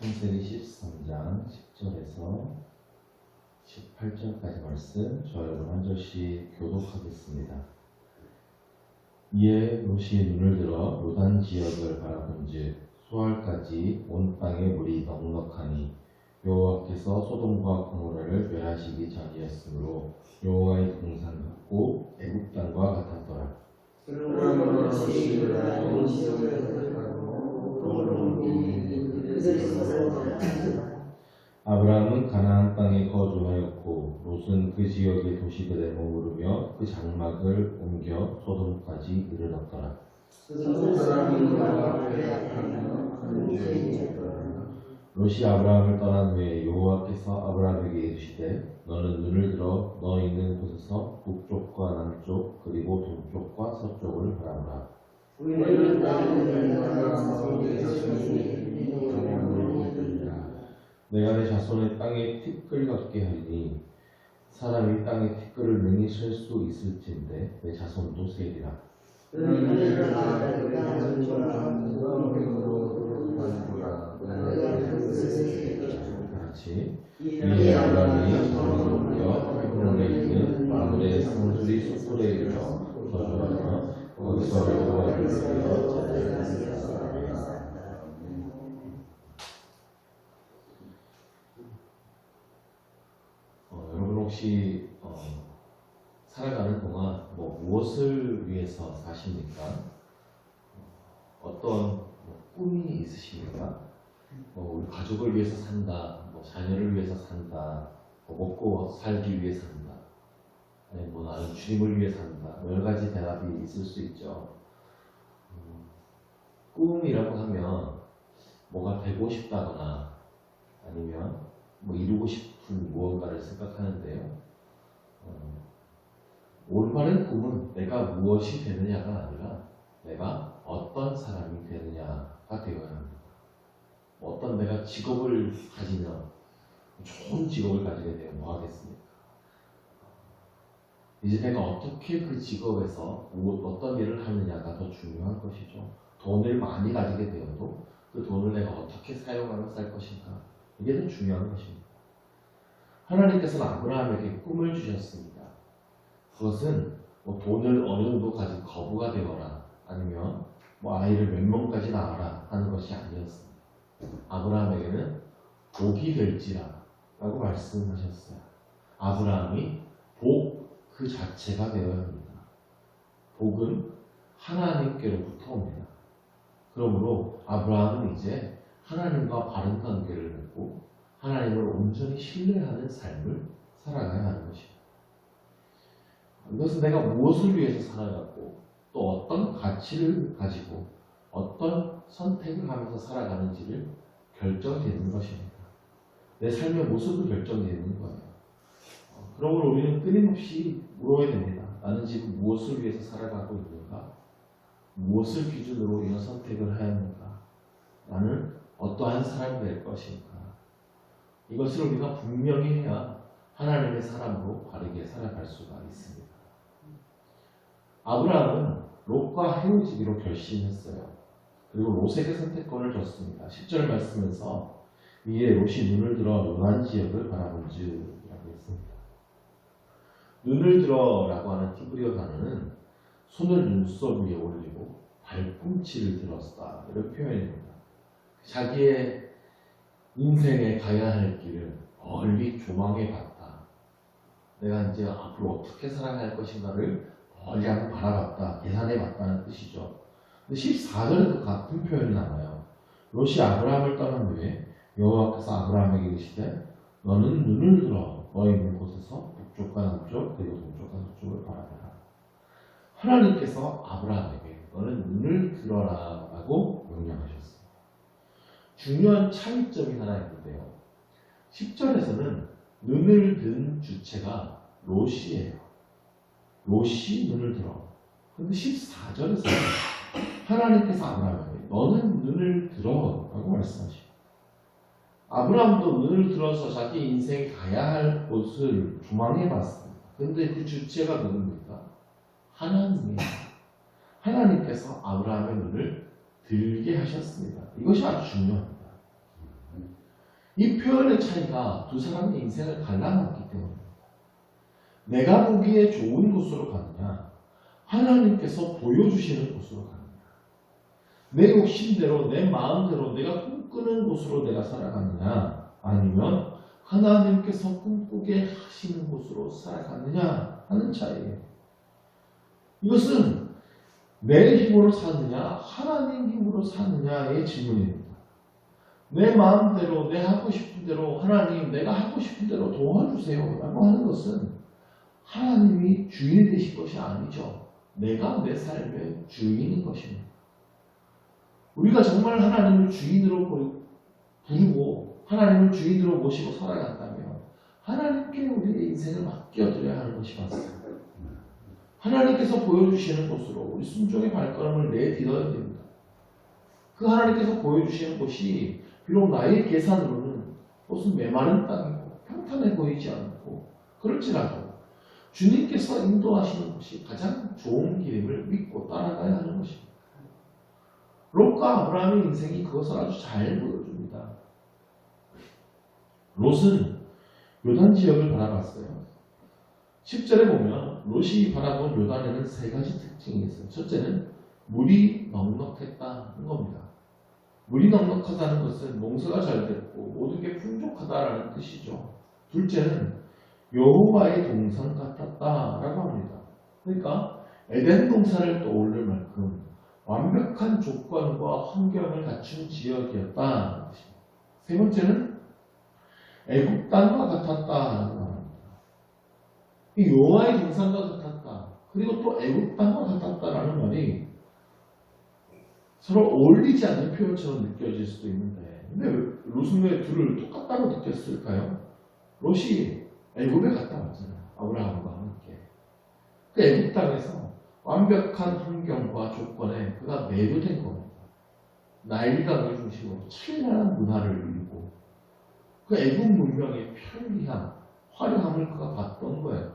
창세기 13장 10절에서 18절까지 말씀 저 여러분 한 절씩 교독하겠습니다. 이에 롯이 눈을 들어 요단 지역을 바라본즉 수알까지 온 땅에 물이 넉넉하니 여호와께서 소돔과 고모라를 멸하시기 전이었으므로 여호와의 동산 같고 애굽 땅과 같았더라. 그러므로 롯이 온 지역을 아브라함은 가나안 땅에 거주하였고 롯은 그 지역의 도시들에 머무르며 그 장막을 옮겨 소돔까지 이르렀더라. 롯이 아브라함을 떠난 후에 여호와께서 아브라함에게 이르시되 너는 눈을 들어 너 있는 곳에서 북쪽과 남쪽 그리고 동쪽과 서쪽을 바라보라. 내가 내 자손의 땅에 티끌 같게 하리니 사람이 땅에 티끌을 능히 셀 수 있을진데 내 자손도 세리라. 같이 이 아브라함이 자손을 옮겨 헤브론에 있는 마므레 상수리 숫불에 이르러 거주하며 거기서 여호와를 위하여 제단을 쌓았다. 여러분 혹시 살아가는 동안 무엇을 위해서 사십니까? 어떤 꿈이 있으십니까? 우리 가족을 위해서 산다, 자녀를 위해서 산다, 먹고 살기 위해 산다, 아니 나는 주님을 위해 산다, 여러 가지 대답이 있을 수 있죠. 꿈이라고 하면 뭐가 되고 싶다거나 아니면 이루고 싶은 무언가를 생각하는데요. 올바른 꿈은 내가 무엇이 되느냐가 아니라 내가 어떤 사람이 되느냐가 되어야 합니다. 어떤 내가 직업을 가지면 좋은 직업을 가지게 되면 뭐 하겠습니까? 이제 내가 어떻게 그 직업에서 어떤 일을 하느냐가 더 중요한 것이죠. 돈을 많이 가지게 되어도 그 돈을 내가 어떻게 사용하며 살 것인가, 이게 더 중요한 것입니다. 하나님께서는 아브라함에게 꿈을 주셨습니다. 그것은 돈을 어느 정도 가진 거부가 되거나 아니면 아이를 몇 명까지 낳아라 하는 것이 아니었습니다. 아브라함에게는 복이 될지라 라고 말씀하셨어요. 아브라함이 복 그 자체가 되어야 합니다. 복은 하나님께로부터 옵니다. 그러므로 아브라함은 이제 하나님과 바른 관계를 맺고 하나님을 온전히 신뢰하는 삶을 살아가야 하는 것입니다. 이것은 내가 무엇을 위해서 살아가고 또 어떤 가치를 가지고 어떤 선택을 하면서 살아가는지를 결정짓는 것입니다. 내 삶의 모습을 결정짓는 거예요. 그러므로 우리는 끊임없이 물어야 됩니다. 나는 지금 무엇을 위해서 살아가고 있는가? 무엇을 기준으로 이런 선택을 해야 하는가? 나는 어떠한 사람이 될 것인가? 이것을 우리가 분명히 해야 하나님의 사람으로 바르게 살아갈 수가 있습니다. 아브라함은 롯과 헤어지기로 결심했어요. 그리고 롯에게 선택권을 줬습니다. 10절 말씀에서 이에 롯이 눈을 들어 요단 지역을 바라본즉 라고 했습니다. 눈을 들어라고 하는 히브리어 단어는 손을 눈썹 위에 올리고 발꿈치를 들었다, 이런 표현입니다. 자기의 인생에 가야 할 길을 멀리 조망해 봤다. 내가 이제 앞으로 어떻게 살아갈 것인가를 멀리 한번 바라봤다, 계산해 봤다는 뜻이죠. 근데 14절에도 같은 표현이 나와요. 롯이 아브라함을 떠난 후에 여호와께서 아브라함에게 이르시되 너는 눈을 들어 너 있는 곳에서 북쪽과 남쪽 그리고 동쪽과 서쪽을 바라보라. 하나님께서 아브라함에게 너는 눈을 들어라 라고 명령하셨습니다. 중요한 차이점이 하나 있는데요. 10절에서는 눈을 든 주체가 롯이에요. 롯이 눈을 들어. 그런데 14절에서 하나님께서 아브라함에게 너는 눈을 들어 라고 말씀하십니다. 아브라함도 눈을 들어서 자기 인생이 가야 할 곳을 조망해 봤습니다. 그런데 그 주체가 누굽니까? 하나님이에요. 하나님께서 아브라함의 눈을 들게 하셨습니다. 이것이 아주 중요합니다. 이 표현의 차이가 두 사람의 인생을 갈라놨기 때문입니다. 내가 보기에 좋은 곳으로 가느냐, 하나님께서 보여주시는 곳으로 가느냐, 내 욕심대로 내 마음대로 내가 꿈꾸는 곳으로 내가 살아가느냐, 아니면 하나님께서 꿈꾸게 하시는 곳으로 살아가느냐 하는 차이예요. 이것은 내 힘으로 사느냐 하나님 힘으로 사느냐의 질문입니다. 내 마음대로 내 하고 싶은 대로 하나님 내가 하고 싶은 대로 도와주세요 라고 하는 것은 하나님이 주인이 되실 것이 아니죠. 내가 내 삶의 주인인 것입니다. 우리가 정말 하나님을 주인으로 부르고 하나님을 주인으로 모시고 살아간다면 하나님께 우리의 인생을 맡겨드려야 하는 것이 맞습니다. 하나님께서 보여주시는 곳으로 우리 순종의 발걸음을 내딛어야 됩니다. 그 하나님께서 보여주시는 곳이 비록 나의 계산으로는 무슨 메마른 땅이고 평탄해 보이지 않고 그럴지라도 주님께서 인도하시는 것이 가장 좋은 길임을 믿고 따라가야 하는 것입니다. 롯과 아브라함의 인생이 그것을 아주 잘 보여줍니다. 롯은 요단 지역을 바라봤어요. 10절에 보면 롯이 바라본 요단에는 세 가지 특징이 있어요. 첫째는 물이 넉넉했다는 겁니다. 물이 넉넉하다는 것은 농사가 잘 됐고 모든 게 풍족하다라는 뜻이죠. 둘째는 여호와의 동산 같았다라고 합니다. 그러니까 에덴 동산을 떠올릴 만큼 완벽한 조건과 환경을 갖춘 지역이었다는 것입니다. 세 번째는 애굽 땅과 같았다라는 겁니다. 이 여호와의 동산과 같았다. 그리고 또 애굽 땅과 같았다라는 말이 서로 어울리지 않는 표현처럼 느껴질 수도 있는데, 근데 롯은 왜 둘을 똑같다고 느꼈을까요? 롯이 애굽에 갔다 왔잖아요. 아브라함과 함께. 그 애굽 땅에서 완벽한 환경과 조건에 그가 매료된 겁니다. 나일강을 중심으로 찬란한 문화를 이루고 그 애굽 문명의 편리함, 화려함을 그가 봤던 거예요.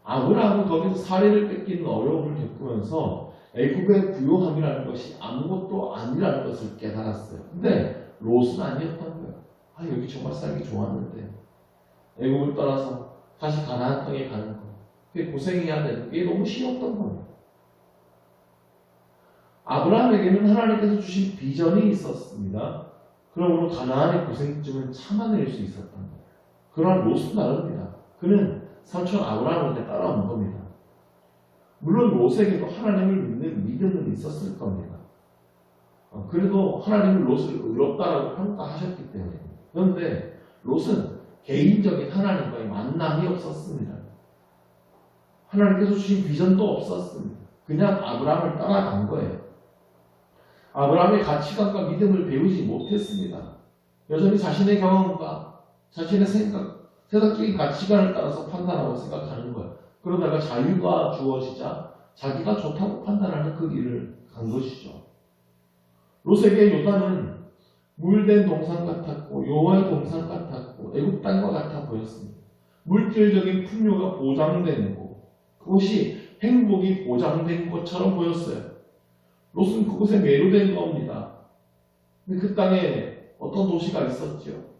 아브라함은 거기서 사례를 뺏기는 어려움을 겪으면서 애굽의 부요함이라는 것이 아무것도 아니라는 것을 깨달았어요. 근데 롯은 아니었던 거예요. 아, 여기 정말 살기 좋았는데 애굽을 떠나서 다시 가나안 땅에 가는 거, 그게 고생해야 되는 게 너무 쉬웠던 거예요. 아브라함에게는 하나님께서 주신 비전이 있었습니다. 그러므로 가나안의 고생쯤은 참아낼 수 있었던 거예요. 그러나 롯은 다릅니다. 그는 삼촌 아브라함한테 따라온 겁니다. 물론 롯에게도 하나님을 믿는 믿음은 있었을 겁니다. 그래도 하나님은 롯을 의롭다라고 평가하셨기 때문에. 그런데 롯은 개인적인 하나님과의 만남이 없었습니다. 하나님께서 주신 비전도 없었습니다. 그냥 아브라함을 따라간 거예요. 아브라함의 가치관과 믿음을 배우지 못했습니다. 여전히 자신의 경험과 자신의 생각, 세상적인 가치관을 따라서 판단하고 생각하는 거예요. 그러다가 자유가 주어지자 자기가 좋다고 판단하는 그 길을 간 것이죠. 롯에게 요단은 물된 동산 같았고 여호와의 동산 같았고 애굽 땅과 같아 보였습니다. 물질적인 풍요가 보장된 곳, 그것이 행복이 보장된 것처럼 보였어요. 롯은 그곳에 매료된 겁니다. 근데 그 땅에 어떤 도시가 있었죠?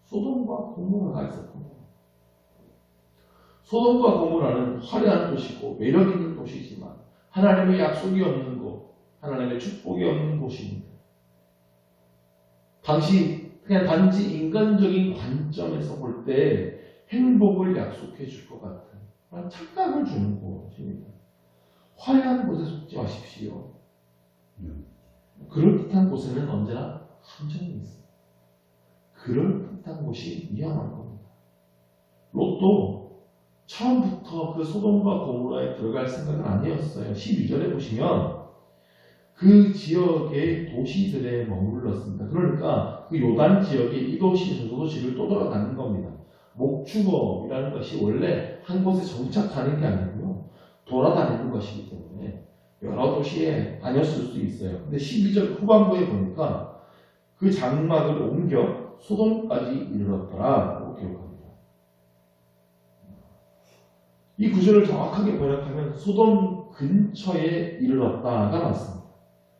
소돔과 고모라가 있었던 거예요. 소돔과 고모라는 화려한 도시고 매력 있는 도시지만 하나님의 약속이 없는 곳, 하나님의 축복이 없는 곳입니다. 당시 그냥 단지 인간적인 관점에서 볼 때 행복을 약속해 줄 것 같은 그런 착각을 주는 곳입니다. 화려한 곳에 속지 마십시오. 그럴듯한 곳에는 언제나 함정이 있습니다. 그럴듯한 곳이 위험한 겁니다. 롯도 처음부터 그 소돔과 고모라에 들어갈 생각은 아니었어요. 12절에 보시면 그 지역의 도시들에 머물렀습니다. 그러니까 그 요단 지역에 이 도시 저 도시를 또 돌아다닌 겁니다. 목축업이라는 것이 원래 한 곳에 정착하는 게 아니고요, 돌아다니는 것이기 때문에 여러 도시에 다녔을 수 있어요. 근데 12절 후반부에 보니까 그 장막을 옮겨 소돔까지 이르렀더라라고 기록합니다. 이 구절을 정확하게 번역하면 소돔 근처에 이르렀다가 맞습니다.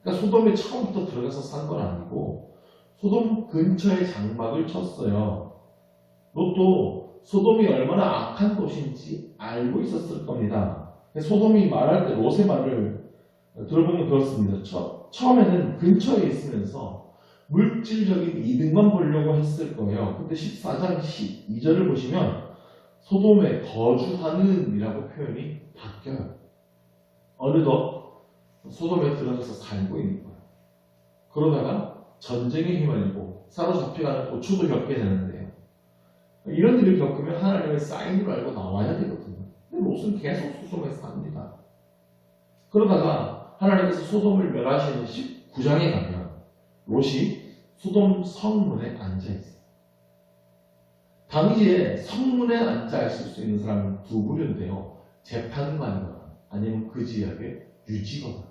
그러니까 소돔에 처음부터 들어가서 산 건 아니고 소돔 근처에 장막을 쳤어요. 롯도 소돔이 얼마나 악한 도시인지 알고 있었을 겁니다. 소돔이 말할 때 롯의 말을 들어보면 그렇습니다. 처음에는 근처에 있으면서 물질적인 이득만 보려고 했을 거예요. 근데 14장 12절을 보시면 소돔에 거주하는 이라고 표현이 바뀌어요. 어느덧 소돔에 들어가서 살고 있는 거예요. 그러다가 전쟁에 휘말리고 사로잡혀가는 고초도 겪게 되는데요. 이런 일을 겪으면 하나님의 사인으로 알고 나와야 되거든요. 근데 롯은 계속 소돔에 삽니다. 그러다가 하나님께서 소돔을 멸하시는 19장에 가면 롯이 소돔 성문에 앉아있어요. 당시에 성문에 앉아있을 수 있는 사람은 두 부류인데요. 재판관이거나 아니면 그 지역의 유지거나.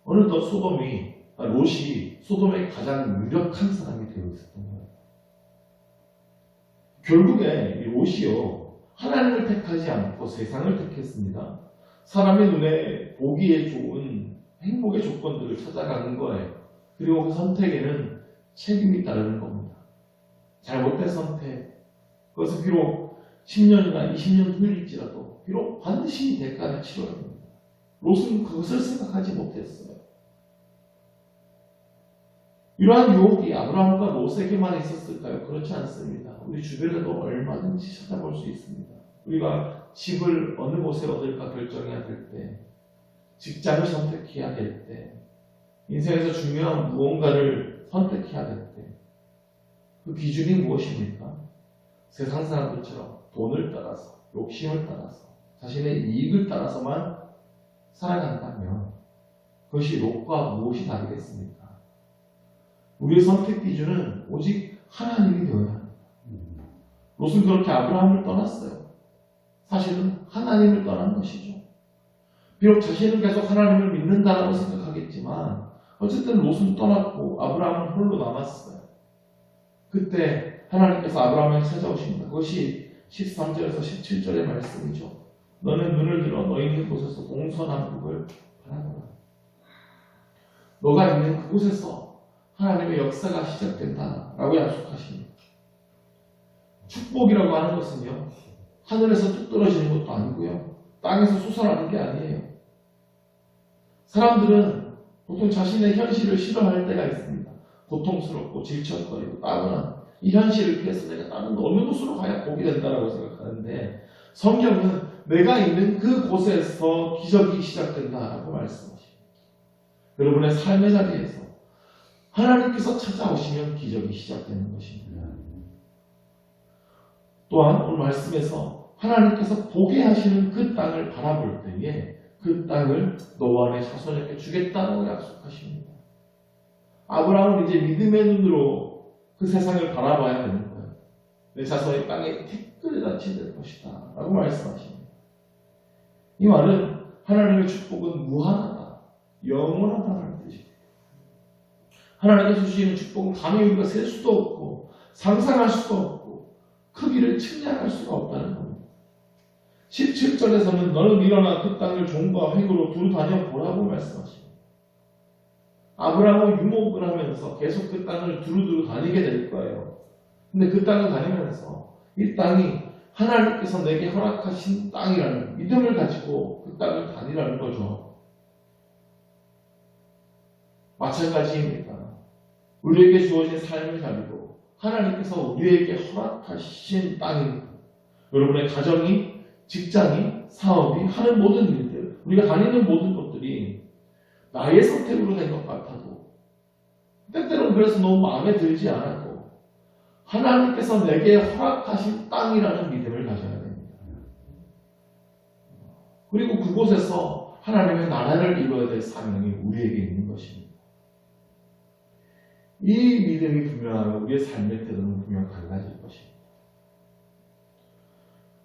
어느덧 롯이 소돔의 가장 유력한 사람이 되어 있었던 거예요. 결국에 이 롯이요, 하나님을 택하지 않고 세상을 택했습니다. 사람의 눈에 보기에 좋은 행복의 조건들을 찾아가는 거예요. 그리고 그 선택에는 책임이 따르는 겁니다. 잘못된 선택, 그것은 비록 10년이나 20년 후일지라도 비록 반드시 대가를 치러야 됩니다. 롯은 그것을 생각하지 못했어요. 이러한 유혹이 아브라함과 롯에게만 있었을까요? 그렇지 않습니다. 우리 주변에도 얼마든지 찾아볼 수 있습니다. 우리가 집을 어느 곳에 얻을까 결정해야 될 때, 직장을 선택해야 될 때, 인생에서 중요한 무언가를 선택해야 될 때, 그 기준이 무엇입니까? 세상 사람들처럼 돈을 따라서, 욕심을 따라서, 자신의 이익을 따라서만 살아간다면 그것이 롯과 무엇이 다르겠습니까? 우리의 선택 기준은 오직 하나님이 되어야 합니다. 롯은 그렇게 아브라함을 떠났어요. 사실은 하나님을 떠난 것이죠. 비록 자신은 계속 하나님을 믿는다라고 생각하겠지만 어쨌든 롯은 떠났고 아브라함은 홀로 남았어요. 그때 하나님께서 아브라함을 찾아오십니다. 그것이 13절에서 17절의 말씀이죠. 너는 눈을 들어 너 있는 곳에서 동서남북을 바라보라. 너가 있는 그곳에서 하나님의 역사가 시작된다라고 약속하십니다. 축복이라고 하는 것은요, 하늘에서 뚝 떨어지는 것도 아니고요, 땅에서 솟아나는 게 아니에요. 사람들은 보통 자신의 현실을 싫어할 때가 있습니다. 고통스럽고 질척거리고 따분한 이 현실을 피해서 내가 다른 어느 곳으로 가야 복이 된다라고 생각하는데, 성경은 내가 있는 그 곳에서 기적이 시작된다라고 말씀하십니다. 여러분의 삶의 자리에서 하나님께서 찾아오시면 기적이 시작되는 것입니다. 또한 오늘 말씀에서 하나님께서 보게 하시는 그 땅을 바라볼 때에 그 땅을 너와 내 자손에게 주겠다고 약속하십니다. 아브라함은 이제 믿음의 눈으로 그 세상을 바라봐야 되는 거예요. 내 자손의 땅에 티끌같이 될 것이다 라고 말씀하십니다. 이 말은 하나님의 축복은 무한하다, 영원하다는 뜻입니다. 하나님께서 주시는 축복은 감히 우리가 셀 수도 없고 상상할 수도 없고 크기를 측량할 수가 없다는 겁니다. 17절에서는 너는 일어나 그 땅을 종과 획으로 두루 다녀보라고 말씀하십니다. 아브라함은 유목을 하면서 계속 그 땅을 두루두루 다니게 될 거예요. 근데 그 땅을 다니면서 이 땅이 하나님께서 내게 허락하신 땅이라는 믿음을 가지고 그 땅을 다니라는 거죠. 마찬가지입니다. 우리에게 주어진 삶의 자리도 하나님께서 우리에게 허락하신 땅입니다. 여러분의 가정이, 직장이, 사업이, 하는 모든 일들, 우리가 다니는 모든 것들이 나의 선택으로 된 것 같아도 때때로는 그래서 너무 마음에 들지 않아도 하나님께서 내게 허락하신 땅이라는 믿음을 가져야 됩니다. 그리고 그곳에서 하나님의 나라를 이루어야 될 사명이 우리에게 있는 것입니다. 이 믿음이 분명하면 우리의 삶의 태도는 분명 달라질 것입니다.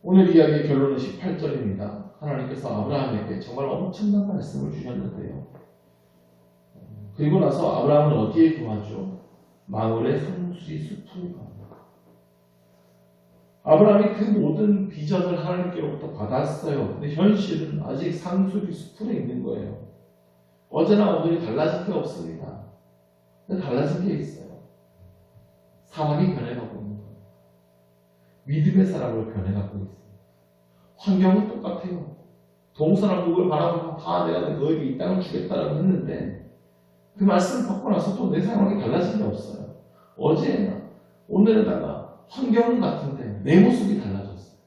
오늘 이야기의 결론은 18절입니다. 하나님께서 아브라함에게 정말 엄청난 말씀을 주셨는데요. 그리고 나서 아브라함은 어디에 거하죠? 마을의 상수리 숲으로 갑니다. 아브라함이 그 모든 비전을 하나님께로부터 받았어요. 근데 현실은 아직 상수리 숲에 있는 거예요. 어제나 오늘이 달라진 게 없습니다. 근데 달라진 게 있어요. 상황이 변해가고 있는 거예요. 믿음의 사람으로 변해가고 있습니다. 환경은 똑같아요. 동서남북을 바라보고 다 내가 너에게 이 땅을 주겠다라고 했는데 그 말씀을 받고 나서 또 내 상황이 달라진 게 없어요. 어제나 오늘에다가 환경은 같은데 내 모습이 달라졌어요.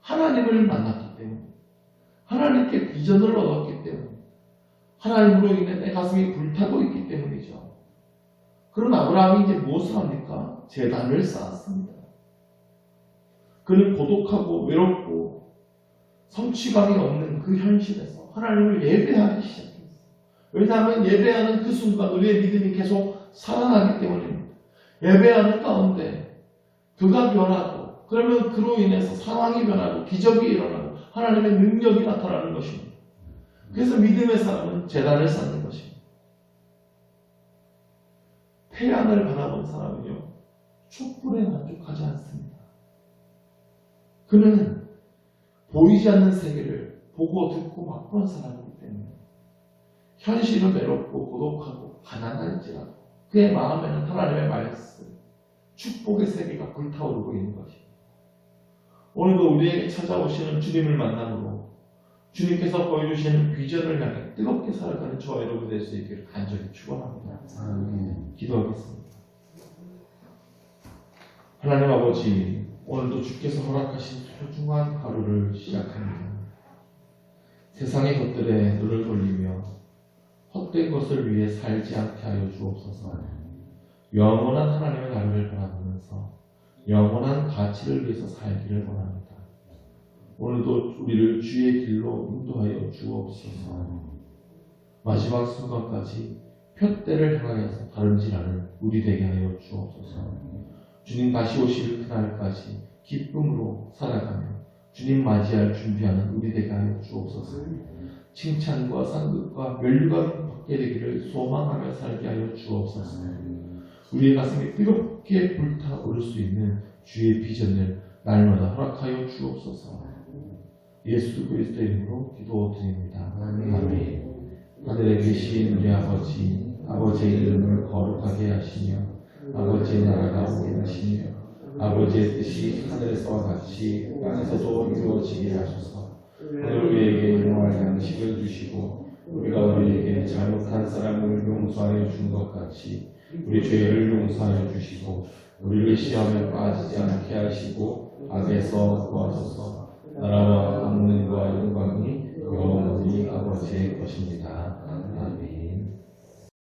하나님을 만났기 때문에, 하나님께 비전을 얻었기 때문에, 하나님으로 인해 내 가슴이 불타고 있기 때문이죠. 그런 아브라함이 이제 무엇을 합니까? 제단을 쌓았습니다. 그는 고독하고 외롭고 성취감이 없는 그 현실에서 하나님을 예배하기 시작했어요. 왜냐하면 예배하는 그 순간 우리의 믿음이 계속 살아나기 때문입니다. 예배하는 가운데 그가 변하고, 그러면 그로 인해서 상황이 변하고 기적이 일어나고 하나님의 능력이 나타나는 것입니다. 그래서 믿음의 사람은 제단을 쌓는 것입니다. 태양을 바라본 사람은요, 촛불에 만족하지 않습니다. 그는 보이지 않는 세계를 보고 듣고 맛본 사람이기 때문에 현실은 외롭고 고독하고 가난할지라도 그의 마음에는 하나님의 말씀, 축복의 세계가 불타오르고 있는 것입니다. 오늘도 우리에게 찾아오시는 주님을 만남으로 주님께서 보여주시는 비전을 향해 뜨겁게 살아가는 저와 여러분 될 수 있기를 간절히 축원합니다. 기도하겠습니다. 하나님 아버지, 오늘도 주께서 허락하신 소중한 하루를 시작합니다. 세상의 것들에 눈을 돌리며 헛된 것을 위해 살지 않게 하여 주옵소서. 영원한 하나님의 나라를 바라보면서 영원한 가치를 위해서 살기를 원합니다. 오늘도 우리를 주의 길로 인도하여 주옵소서. 마지막 순간까지 푯대를 향하여서 다른지라를 우리 되게 하여 주옵소서. 주님 다시 오실 그날까지 기쁨으로 살아가며 주님 맞이할 준비하는 우리 되게 하여 주옵소서. 칭찬과 상급과 멸류관 받게 되기를 소망하며 살게 하여 주옵소서. 우리의 가슴이 뜨겁게 불타오를 수 있는 주의 비전을 날마다 허락하여 주옵소서. 예수 그리스도의 이름으로 기도드립니다. 아멘. 하늘에 계신 우리 아버지, 아버지의 이름을 거룩하게 하시며 아버지의 나라가 오게 하시며 아버지의 뜻이 하늘에서와 같이 땅에서도 이루어지게 하소서. 오늘 우리에게 일용할 양식을 주시고 우리가 우리에게 잘못한 사람을 용서하여 준 것 같이 우리 죄를 용서하여 주시고 우리를 시험에 빠지지 않게 하시고 악에서 구하소서. 나라와 권능과 영광이 영원히 아버지의 것입니다. 아멘.